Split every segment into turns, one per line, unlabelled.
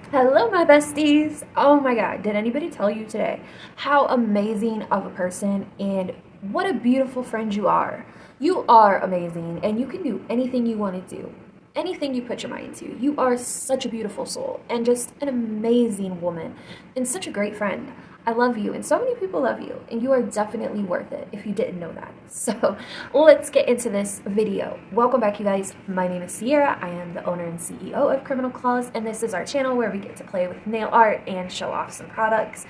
Hello, my besties. Oh my God, did anybody tell you today how amazing of a person and what a beautiful friend you are? You are amazing and you can do anything you want to do, anything you put your mind to. You are such a beautiful soul and just an amazing woman and such a great friend. I love you, and so many people love you, and you are definitely worth it if you didn't know that. So, let's get into this video. Welcome back, you guys. My name is Sierra. I am the owner and CEO of Criminal Claws, and this is our channel where we get to play with nail art and show off some products.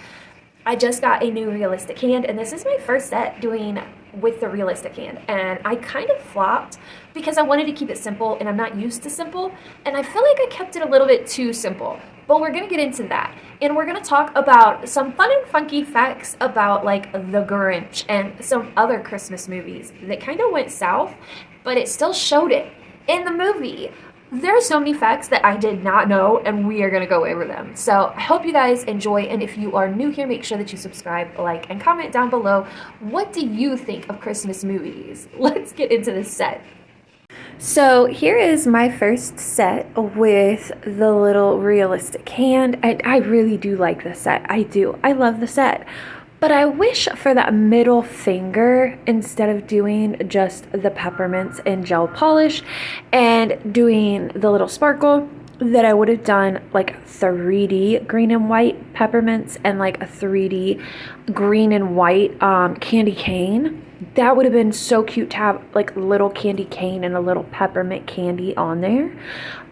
I just got a new realistic hand, and this is my first set doing with the realistic hand, and I kind of flopped because I wanted to keep it simple, and I'm not used to simple, and I feel like I kept it a little bit too simple. But we're gonna get into that, and we're gonna talk about some fun and funky facts about like the Grinch and some other Christmas movies that kind of went south, but it still showed it in the movie. There are so many facts that I did not know, and we are going to go over them. So I hope you guys enjoy, and if you are new here, make sure that you subscribe, like, and comment down below. What do you think of Christmas movies? Let's get into this set. So here is my first set with the little realistic hand. I really do like this set. I do. I love the set. But I wish for that middle finger, instead of doing just the peppermints and gel polish and doing the little sparkle, that I would have done like 3D green and white peppermints and like a 3D green and white candy cane. That would have been so cute to have like little candy cane and a little peppermint candy on there.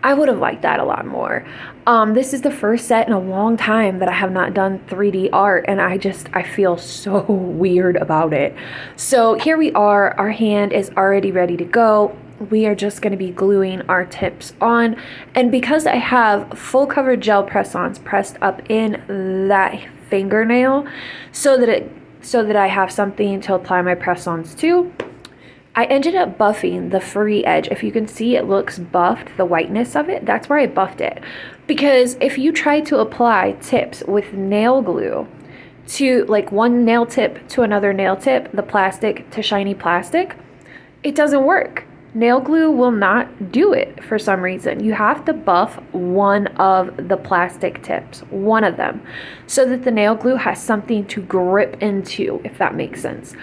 I would have liked that a lot more. This is the first set in a long time that I have not done 3D art, and I feel so weird about it. So here we are. Our hand is already ready to go. We are just going to be gluing our tips on, and because I have full coverage gel press-ons pressed up in that fingernail so that I have something to apply my press-ons to, I ended up buffing the free edge. If you can see, it looks buffed, the whiteness of it. That's where I buffed it. Because if you try to apply tips with nail glue to like one nail tip to another nail tip, the plastic to shiny plastic, it doesn't work. Nail glue will not do it for some reason. You have to buff one of the plastic tips, one of them, so that the nail glue has something to grip into, if that makes sense.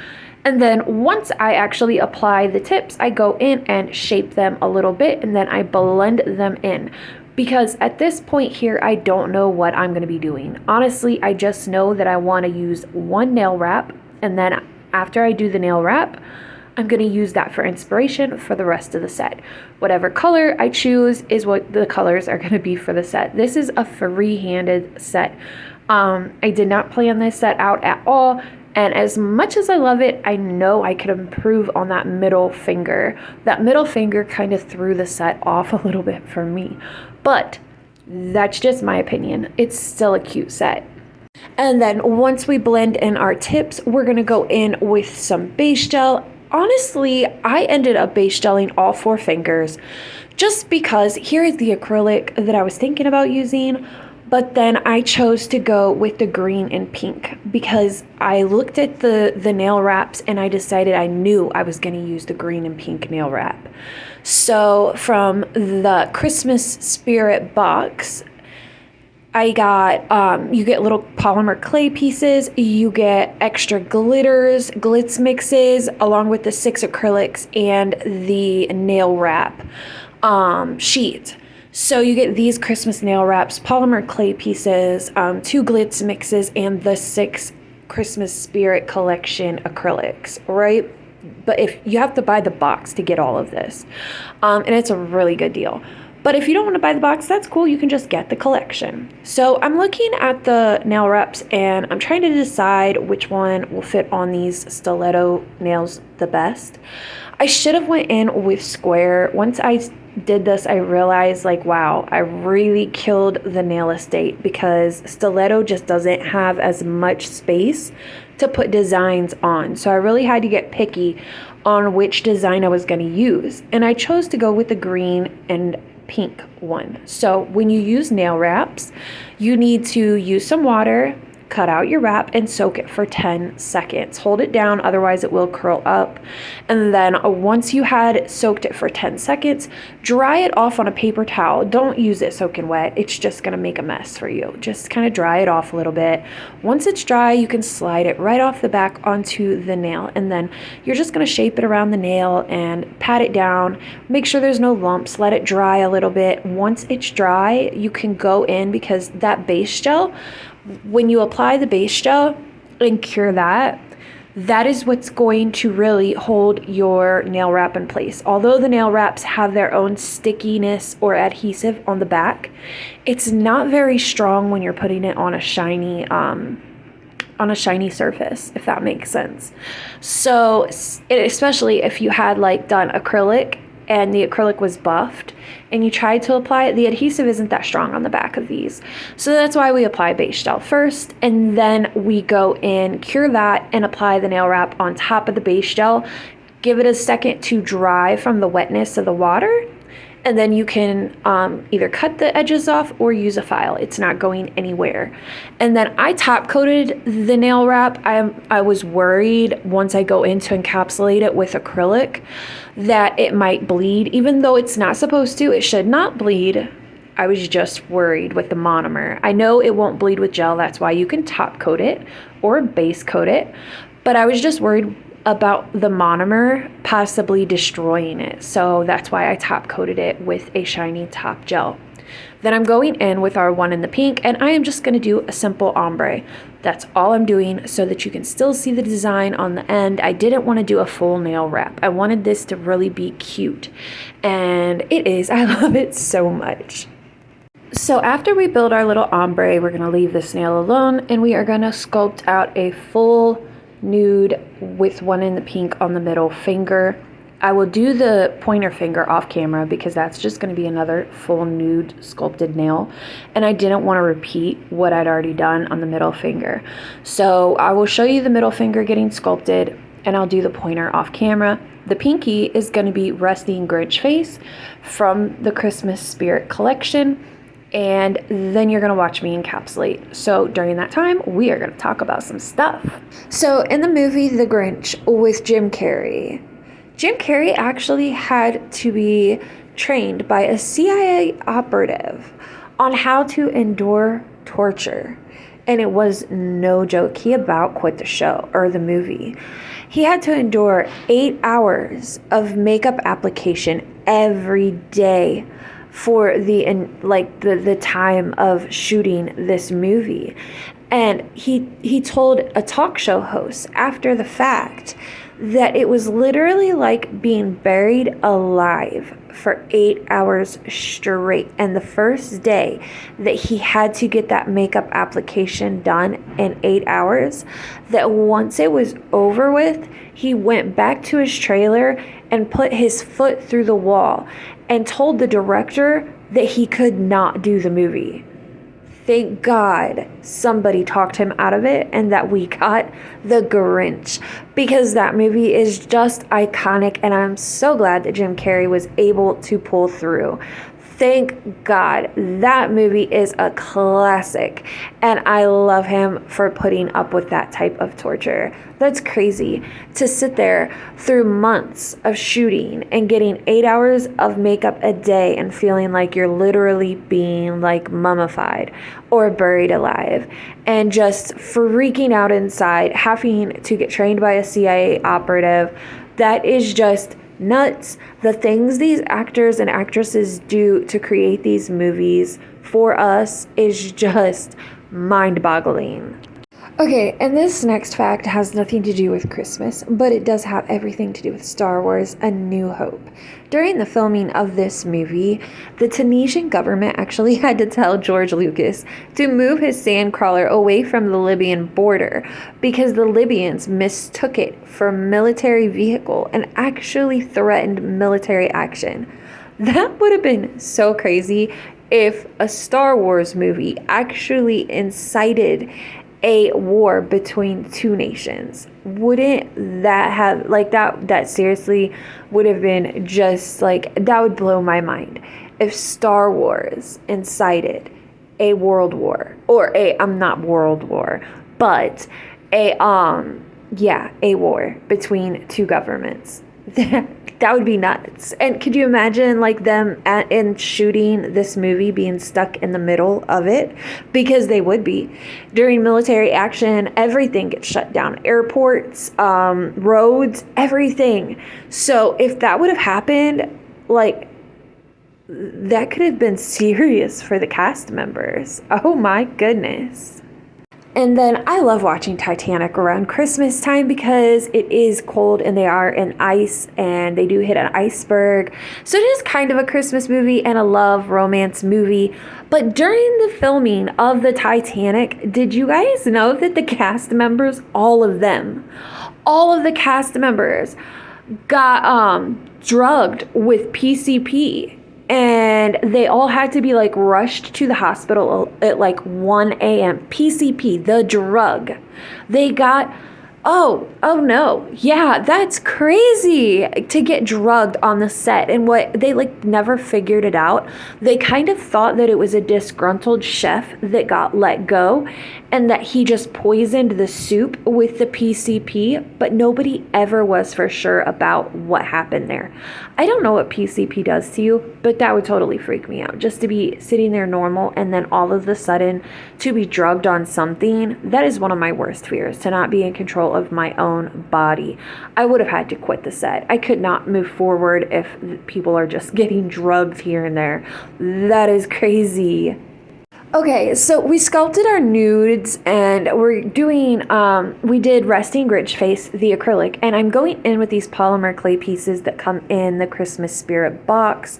And then once I actually apply the tips, I go in and shape them a little bit, and then I blend them in. Because at this point here, I don't know what I'm going to be doing. Honestly, I just know that I want to use one nail wrap, and then after I do the nail wrap, I'm going to use that for inspiration for the rest of the set. Whatever color I choose is what the colors are going to be for the set. This is a free-handed set. I did not plan this set out at all. And as much as I love it, I know I could improve on that middle finger. That middle finger kind of threw the set off a little bit for me. But that's just my opinion. It's still a cute set. And then once we blend in our tips, we're going to go in with some base gel. Honestly, I ended up base gelling all 4 fingers just because here is the acrylic that I was thinking about using. But then I chose to go with the green and pink because I looked at the nail wraps and I decided I knew I was going to use the green and pink nail wrap. So from the Christmas Spirit box, I got, you get little polymer clay pieces, you get extra glitters, glitz mixes, along with the 6 acrylics and the nail wrap sheet. So you get these Christmas nail wraps, polymer clay pieces, 2 glitz mixes, and the 6 Christmas Spirit collection acrylics, right? But if you have to buy the box to get all of this, and it's a really good deal. But if you don't want to buy the box, that's cool. You can just get the collection. So I'm looking at the nail wraps, and I'm trying to decide which one will fit on these stiletto nails the best. I should have went in with square. Once I did this, I realized like, wow, I really killed the nail estate because stiletto just doesn't have as much space to put designs on. So I really had to get picky on which design I was going to use. And I chose to go with the green and pink one. So when you use nail wraps, you need to use some water, cut out your wrap and soak it for 10 seconds. Hold it down, otherwise it will curl up. And then once you had soaked it for 10 seconds, dry it off on a paper towel. Don't use it soaking wet. It's just gonna make a mess for you. Just kind of dry it off a little bit. Once it's dry, you can slide it right off the back onto the nail, and then you're just gonna shape it around the nail and pat it down. Make sure there's no lumps. Let it dry a little bit. Once it's dry, you can go in, because that base gel, when you apply the base gel and cure that, that is what's going to really hold your nail wrap in place. Although the nail wraps have their own stickiness or adhesive on the back, it's not very strong when you're putting it on a shiny surface, if that makes sense. So especially if you had like done acrylic and the acrylic was buffed and you tried to apply it, the adhesive isn't that strong on the back of these. So that's why we apply base gel first, and then we go in, cure that, and apply the nail wrap on top of the base gel. Give it a second to dry from the wetness of the water, and then you can either cut the edges off or use a file. It's not going anywhere. And then I top coated the nail wrap. I was worried once I go in to encapsulate it with acrylic that it might bleed, even though it's not supposed to. It should not bleed. I was just worried with the monomer. I know it won't bleed with gel. That's why you can top coat it or base coat it. But I was just worried about the monomer possibly destroying it. So that's why I top coated it with a shiny top gel. Then I'm going in with our one in the pink, and I am just going to do a simple ombre. That's all I'm doing, so that you can still see the design on the end. I didn't want to do a full nail wrap. I wanted this to really be cute, and it is. I love it so much. So after we build our little ombre, we're going to leave this nail alone, and we are going to sculpt out a full nude with one in the pink on the middle finger. I will do the pointer finger off camera because that's just going to be another full nude sculpted nail, and I didn't want to repeat what I'd already done on the middle finger. So I will show you the middle finger getting sculpted, and I'll do the pointer off camera. The pinky is going to be Resting Grinch Face from the Christmas Spirit collection, and then you're gonna watch me encapsulate. So during that time, we are gonna talk about some stuff. So in the movie The Grinch with Jim Carrey actually had to be trained by a CIA operative on how to endure torture. And it was no joke. He about quit the show or the movie. He had to endure 8 hours of makeup application every day for the time of shooting this movie. And he told a talk show host after the fact that it was literally like being buried alive for 8 hours straight. And the first day that he had to get that makeup application done in 8 hours, that once it was over with, he went back to his trailer and put his foot through the wall and told the director that he could not do the movie. Thank God somebody talked him out of it and that we got The Grinch, because that movie is just iconic, and I'm so glad that Jim Carrey was able to pull through. Thank God. That movie is a classic, and I love him for putting up with that type of torture. That's crazy to sit there through months of shooting and getting 8 hours of makeup a day and feeling like you're literally being like mummified or buried alive, and just freaking out inside, having to get trained by a CIA operative. That is just nuts. The things these actors and actresses do to create these movies for us is just mind-boggling. Okay, and this next fact has nothing to do with Christmas, but it does have everything to do with Star Wars: A New Hope. During the filming of this movie, the Tunisian government actually had to tell George Lucas to move his sandcrawler away from the Libyan border because the Libyans mistook it for a military vehicle and actually threatened military action. That would have been so crazy if a Star Wars movie actually incited a war between two nations. Wouldn't that have, like, that seriously would have been just like, that would blow my mind if Star Wars incited a world war, or not world war, but a war between two governments. That would be nuts. And could you imagine like them in shooting this movie being stuck in the middle of it? Because they would be. During military action, everything gets shut down. Airports, roads, everything. So if that would have happened, like, that could have been serious for the cast members. Oh my goodness. And then I love watching Titanic around Christmas time because it is cold and they are in ice and they do hit an iceberg. So it is kind of a Christmas movie and a love romance movie. But during the filming of the Titanic, did you guys know that the cast members, all of the cast members got drugged with PCP? And they all had to be like rushed to the hospital at like 1 a.m. PCP, the drug. They got, oh no. Yeah, that's crazy to get drugged on the set. And what they like never figured it out. They kind of thought that it was a disgruntled chef that got let go and that he just poisoned the soup with the PCP, but nobody ever was for sure about what happened there. I don't know what PCP does to you, but that would totally freak me out. Just to be sitting there normal and then all of a sudden to be drugged on something, that is one of my worst fears, to not be in control of my own body. I would have had to quit the set. I could not move forward if people are just getting drugged here and there. That is crazy. Okay, so we sculpted our nudes and we're doing, we did Resting Grinch Face, the acrylic, and I'm going in with these polymer clay pieces that come in the Christmas Spirit box.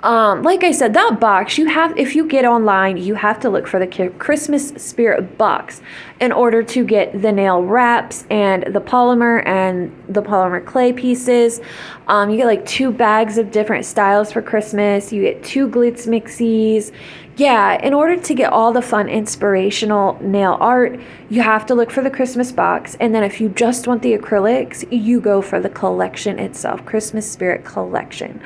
Like I said, that box, if you get online, you have to look for the Christmas Spirit box in order to get the nail wraps and the polymer clay pieces. You get like 2 bags of different styles for Christmas. You get 2 glitz mixies. Yeah, in order to get all the fun, inspirational nail art, you have to look for the Christmas box. And then if you just want the acrylics, you go for the collection itself, Christmas Spirit Collection.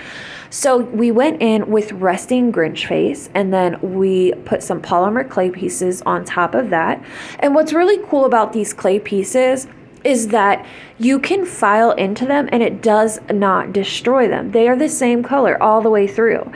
So we went in with Resting Grinch Face, and then we put some polymer clay pieces on top of that. And what's really cool about these clay pieces is that you can file into them and it does not destroy them. They are the same color all the way through.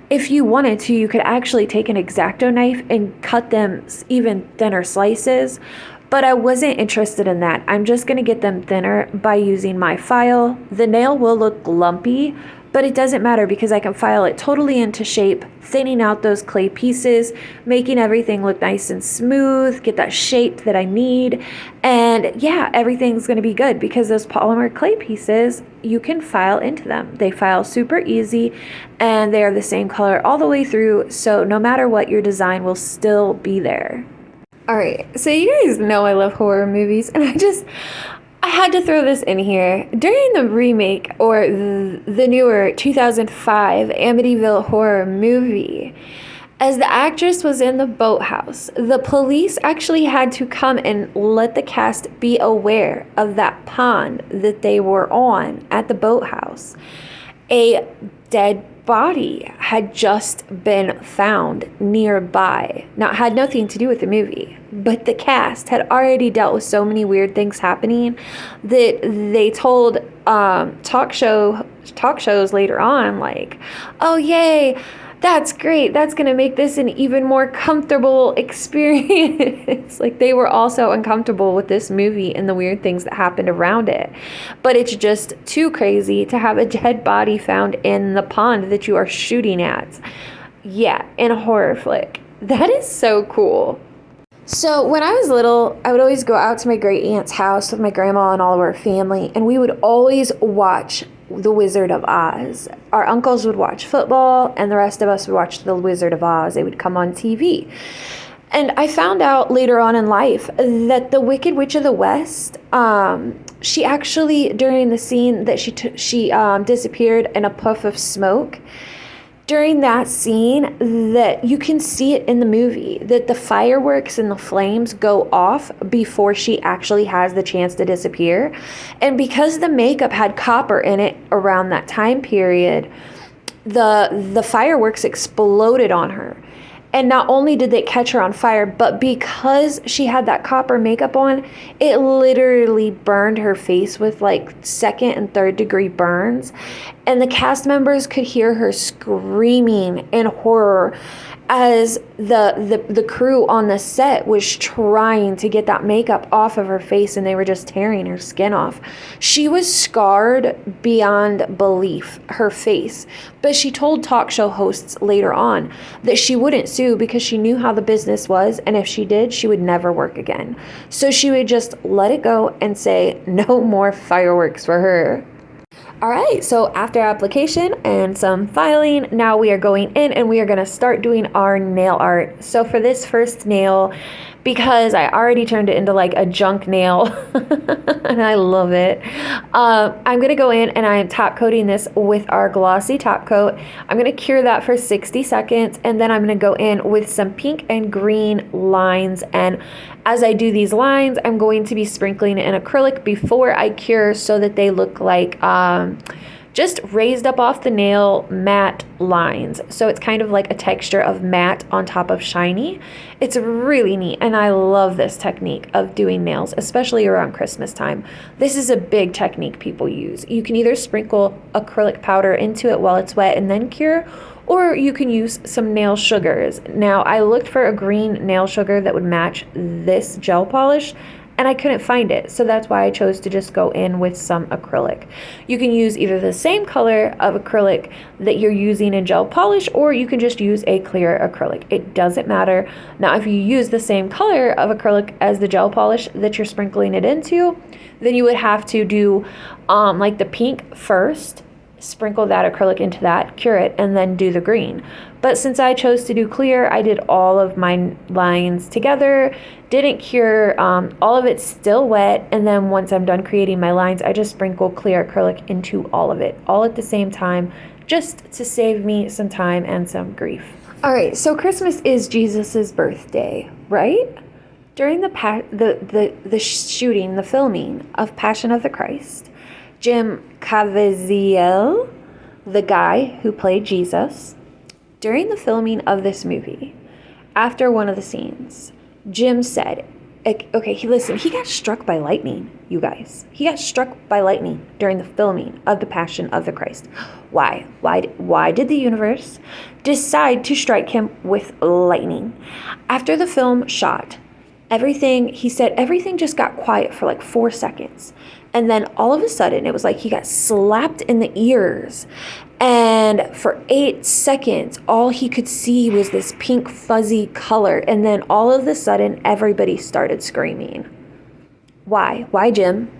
If you wanted to, you could actually take an X-Acto knife and cut them even thinner slices, but I wasn't interested in that. I'm just gonna get them thinner by using my file. The nail will look lumpy, but it doesn't matter because I can file it totally into shape, thinning out those clay pieces, making everything look nice and smooth, get that shape that I need. And yeah, everything's gonna be good because those polymer clay pieces, you can file into them. They file super easy and they are the same color all the way through. So no matter what, your design will still be there. All right, so you guys know I love horror movies and I had to throw this in here. During the remake or the newer 2005 Amityville horror movie, as the actress was in the boathouse, the police actually had to come and let the cast be aware of that pond that they were on at the boathouse. A dead body had just been found nearby. Now, it had nothing to do with the movie, but the cast had already dealt with so many weird things happening that they told talk shows later on, like, oh yay, that's great, that's gonna make this an even more comfortable experience. Like, they were also uncomfortable with this movie and the weird things that happened around it. But it's just too crazy to have a dead body found in the pond that you are shooting at. Yeah, in a horror flick. That is so cool. So when I was little, I would always go out to my great aunt's house with my grandma and all of our family, and we would always watch The Wizard of Oz. Our uncles would watch football, and the rest of us would watch The Wizard of Oz. They would come on TV. And I found out later on in life that the Wicked Witch of the West, she actually, during the scene that she disappeared in a puff of smoke, during that scene, that you can see it in the movie, that the fireworks and the flames go off before she actually has the chance to disappear. And because the makeup had copper in it around that time period, the fireworks exploded on her. And not only did they catch her on fire, but because she had that copper makeup on, it literally burned her face with like second and third degree burns. And the cast members could hear her screaming in horror as the crew on the set was trying to get that makeup off of her face, and they were just tearing her skin off. She was scarred beyond belief, her face. But she told talk show hosts later on that she wouldn't sue because she knew how the business was, and if she did, she would never work again. So she would just let it go and say no more fireworks for her. All right, so after application and some filing, now we are going in and we are going to start doing our nail art. So for this first nail, because I already turned it into like a junk nail and I love it, I'm going to go in and I am top coating this with our glossy top coat. I'm going to cure that for 60 seconds and then I'm going to go in with some pink and green lines, and as I do these lines, I'm going to be sprinkling in acrylic before I cure so that they look like just raised up off the nail matte lines. So it's kind of like a texture of matte on top of shiny. It's really neat, and I love this technique of doing nails, especially around Christmas time. This is a big technique people use. You can either sprinkle acrylic powder into it while it's wet and then cure, or you can use some nail sugars. Now, I looked for a green nail sugar that would match this gel polish, and I couldn't find it. So that's why I chose to just go in with some acrylic. You can use either the same color of acrylic that you're using in gel polish, or you can just use a clear acrylic. It doesn't matter. Now, if you use the same color of acrylic as the gel polish that you're sprinkling it into, then you would have to do like the pink first, sprinkle that acrylic into that, cure it, and then do the green. But since I chose to do clear, I did all of my lines together, didn't cure, all of it's still wet, and then once I'm done creating my lines, I just sprinkle clear acrylic into all of it, all at the same time, just to save me some time and some grief. All right, so Christmas is Jesus's birthday, right? During the shooting, the filming of Passion of the Christ, Jim Caviezel, the guy who played Jesus, during the filming of this movie, after one of the scenes, Jim said, okay, he got struck by lightning, you guys. He got struck by lightning during the filming of The Passion of the Christ. Why? Why did the universe decide to strike him with lightning? After the film shot, he said everything just got quiet for like 4 seconds. And then all of a sudden, it was like he got slapped in the ears. And for 8 seconds, all he could see was this pink fuzzy color. And then all of a sudden, everybody started screaming. Why? Why, Jim?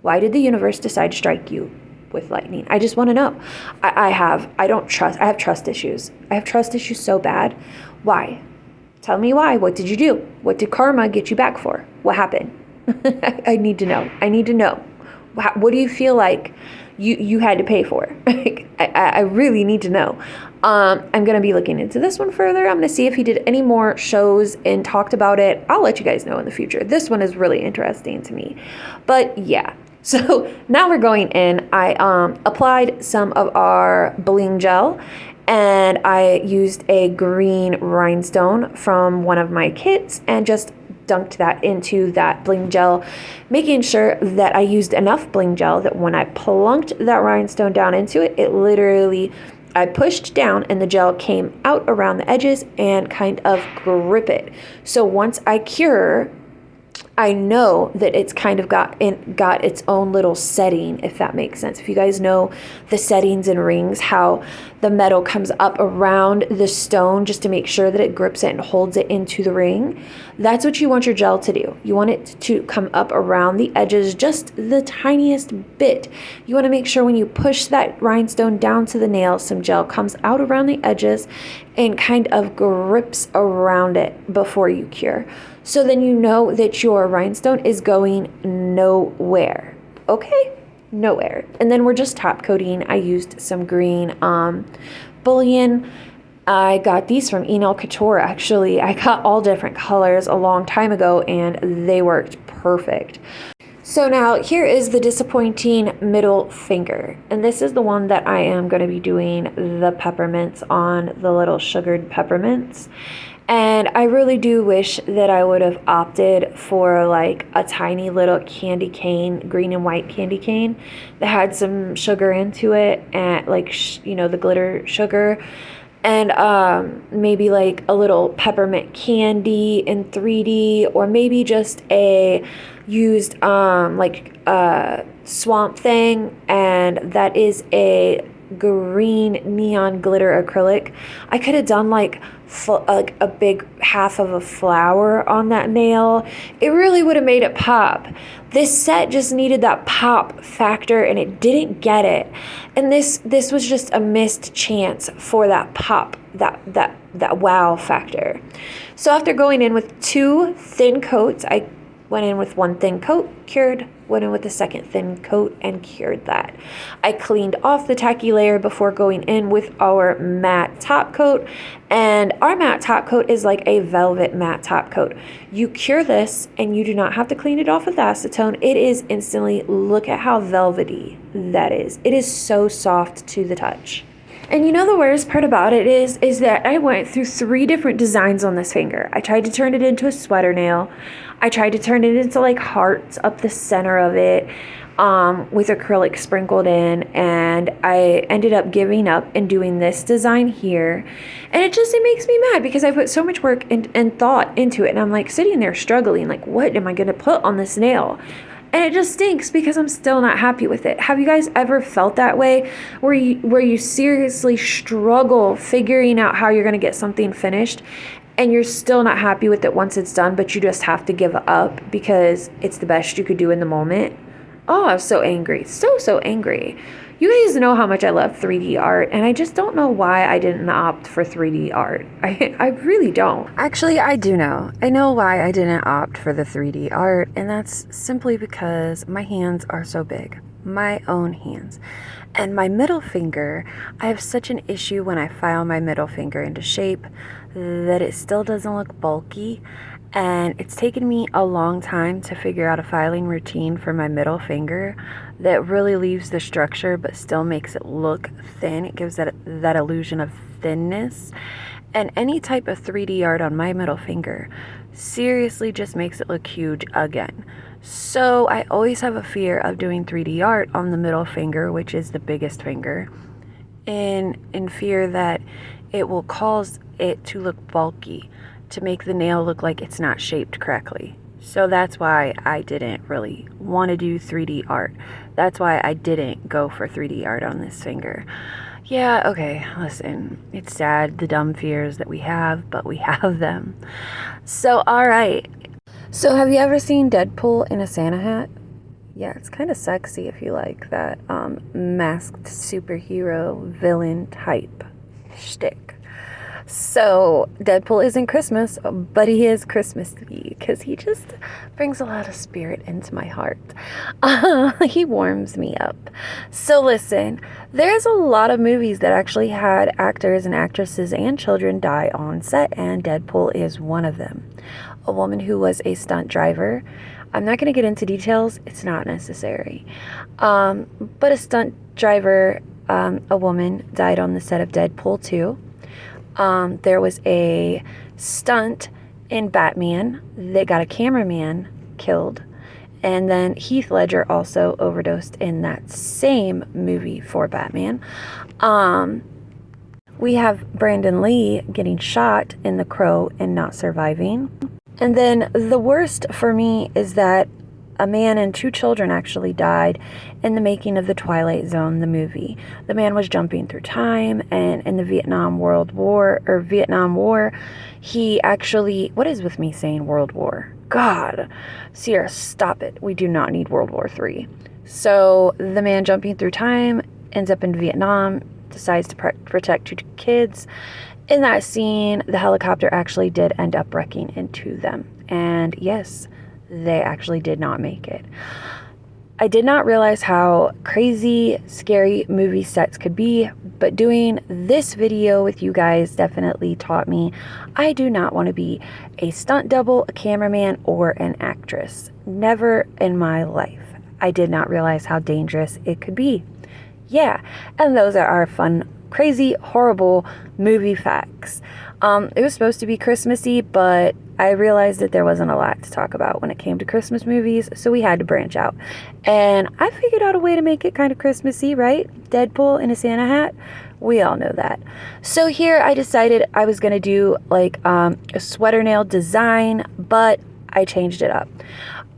Why did the universe decide to strike you with lightning? I just want to know. I have trust issues. I have trust issues so bad. Why? Tell me why. What did you do? What did karma get you back for? What happened? I need to know. I need to know. What do you feel like you had to pay for? I really need to know. I'm going to be looking into this one further. I'm going to see if he did any more shows and talked about it. I'll let you guys know in the future. This one is really interesting to me. But yeah. So now we're going in. I applied some of our bling gel, and I used a green rhinestone from one of my kits and just dunked that into that bling gel, making sure that I used enough bling gel that when I plunked that rhinestone down into it, I pushed down and the gel came out around the edges and kind of grip it. So once I cure, I know that it's kind of got its own little setting, if that makes sense. If you guys know the settings in rings, how the metal comes up around the stone just to make sure that it grips it and holds it into the ring, that's what you want your gel to do. You want it to come up around the edges just the tiniest bit. You want to make sure when you push that rhinestone down to the nail, some gel comes out around the edges and kind of grips around it before you cure. So then you know that your rhinestone is going nowhere. Okay? Nowhere. And then we're just top coating. I used some green bullion. I got these from Nail Couture, actually. I got all different colors a long time ago, and they worked perfect. So now here is the disappointing middle finger. And this is the one that I am going to be doing the peppermints on, the little sugared peppermints. And I really do wish that I would have opted for like a tiny little candy cane, green and white candy cane that had some sugar into it, and like, the glitter sugar. And maybe like a little peppermint candy in 3D, or maybe just a used Swamp Thing, and that is a green neon glitter acrylic. I could have done like a big half of a flower on that nail. It really would have made it pop. This set just needed that pop factor, and it didn't get it. And this was just a missed chance for that pop, that wow factor. So after going in with 2 thin coats, I went in with 1 thin coat, cured, went in with the second thin coat, and cured that. I cleaned off the tacky layer before going in with our matte top coat, and our matte top coat is like a velvet matte top coat. You cure this, and you do not have to clean it off with acetone. It is instantly, look at how velvety that is. It is so soft to the touch. And the worst part about it is that I went through 3 different designs on this finger. I tried to turn it into a sweater nail. I tried to turn it into like hearts up the center of it with acrylic sprinkled in. And I ended up giving up and doing this design here. And it makes me mad because I put so much work and thought into it. And I'm like sitting there struggling, like, what am I going to put on this nail? And it just stinks because I'm still not happy with it. Have you guys ever felt that way? Where you seriously struggle figuring out how you're going to get something finished, and you're still not happy with it once it's done, but you just have to give up because it's the best you could do in the moment? Oh, I was so angry. So angry. You guys know how much I love 3D art, and I just don't know why I didn't opt for 3D art. I really don't. Actually, I do know. I know why I didn't opt for the 3D art, and that's simply because my hands are so big. My own hands. And my middle finger, I have such an issue when I file my middle finger into shape that it still doesn't look bulky. And it's taken me a long time to figure out a filing routine for my middle finger that really leaves the structure but still makes it look thin. It gives that illusion of thinness. And any type of 3D art on my middle finger seriously just makes it look huge again. So I always have a fear of doing 3D art on the middle finger, which is the biggest finger, in fear that it will cause it to look bulky, to make the nail look like it's not shaped correctly. So that's why I didn't really want to do 3D art. That's why I didn't go for 3D art on this finger. Yeah, okay, listen, it's sad, the dumb fears that we have, but we have them. So, all right. So have you ever seen Deadpool in a Santa hat? Yeah, it's kind of sexy if you like that masked superhero villain type shtick. So Deadpool isn't Christmas, but he is Christmassy because he just brings a lot of spirit into my heart. He warms me up. So listen, there's a lot of movies that actually had actors and actresses and children die on set, and Deadpool is one of them. A woman who was a stunt driver. I'm not going to get into details. It's not necessary. But a stunt driver, a woman, died on the set of Deadpool 2. There was a stunt in Batman that got a cameraman killed. And then Heath Ledger also overdosed in that same movie for Batman. We have Brandon Lee getting shot in The Crow and not surviving. And then the worst for me is that a man and 2 children actually died in the making of The Twilight Zone, the movie. The man was jumping through time, and in the Vietnam War, he actually, what is with me saying World War? God, Sierra, stop it. We do not need World War III. So the man jumping through time ends up in Vietnam, decides to protect 2 kids. In that scene, the helicopter actually did end up wrecking into them. And yes, they actually did not make it. I did not realize how crazy, scary movie sets could be, but doing this video with you guys definitely taught me I do not want to be a stunt double, a cameraman, or an actress. Never in my life. I did not realize how dangerous it could be. Yeah, and those are our fun, crazy, horrible movie facts. It was supposed to be Christmassy, but I realized that there wasn't a lot to talk about when it came to Christmas movies, so we had to branch out. And I figured out a way to make it kind of Christmassy, right? Deadpool in a Santa hat. We all know that. So here I decided I was going to do like a sweater nail design, but I changed it up.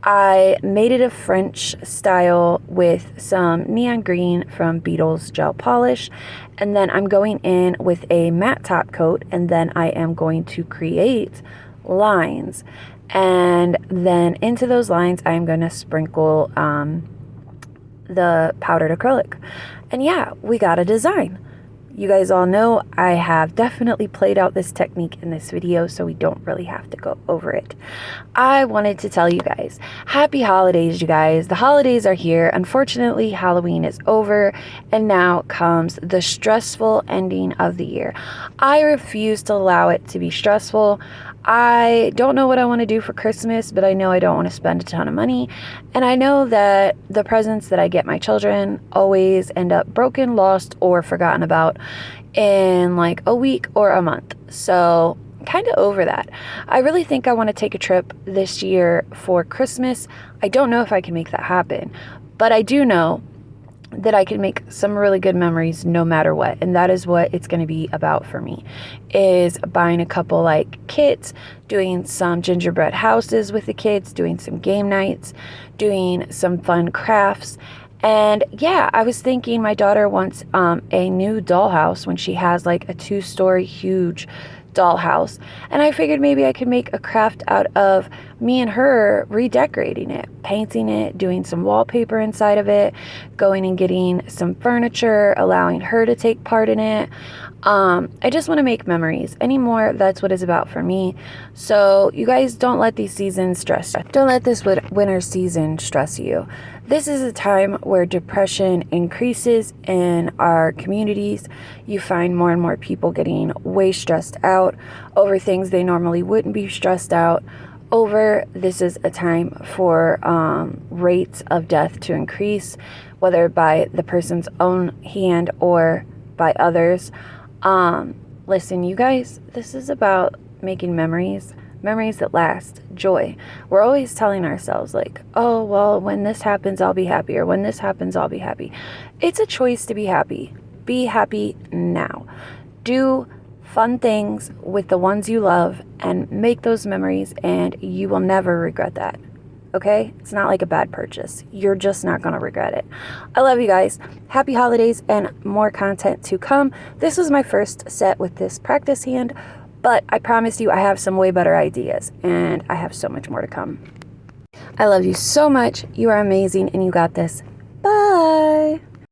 I made it a French style with some neon green from Beetle's gel polish, and then I'm going in with a matte top coat, and then I am going to create lines, and then into those lines I'm going to sprinkle the powdered acrylic. And yeah, we got a design. You guys all know I have definitely played out this technique in this video, so we don't really have to go over it. I wanted to tell you guys, happy holidays, you guys. The holidays are here. Unfortunately, Halloween is over, and now comes the stressful ending of the year. I refuse to allow it to be stressful. I don't know what I want to do for Christmas, but I know I don't want to spend a ton of money. And I know that the presents that I get my children always end up broken, lost, or forgotten about in like a week or a month. So kind of over that. I really think I want to take a trip this year for Christmas. I don't know if I can make that happen, but I do know that I can make some really good memories no matter what. And that is what it's going to be about for me, is buying a couple like kits, doing some gingerbread houses with the kids, doing some game nights, doing some fun crafts. And yeah, I was thinking my daughter wants a new dollhouse when she has like a 2-story huge dollhouse, and I figured maybe I could make a craft out of me and her redecorating it, painting it, doing some wallpaper inside of it, going and getting some furniture, allowing her to take part in it. I just want to make memories anymore. That's what it's about for me. So you guys don't let these seasons stress you. Don't let this winter season stress you. This is a time where depression increases in our communities. You find more and more people getting way stressed out over things they normally wouldn't be stressed out over. This is a time for rates of death to increase, whether by the person's own hand or by others. Listen, you guys, this is about making memories that last, joy. We're always telling ourselves like, oh, well, when this happens, I'll be happy, or when this happens, I'll be happy. It's a choice to be happy. Be happy now. Do fun things with the ones you love and make those memories, and you will never regret that. Okay? It's not like a bad purchase. You're just not going to regret it. I love you guys. Happy holidays and more content to come. This was my first set with this practice hand, but I promise you I have some way better ideas, and I have so much more to come. I love you so much. You are amazing, and you got this. Bye.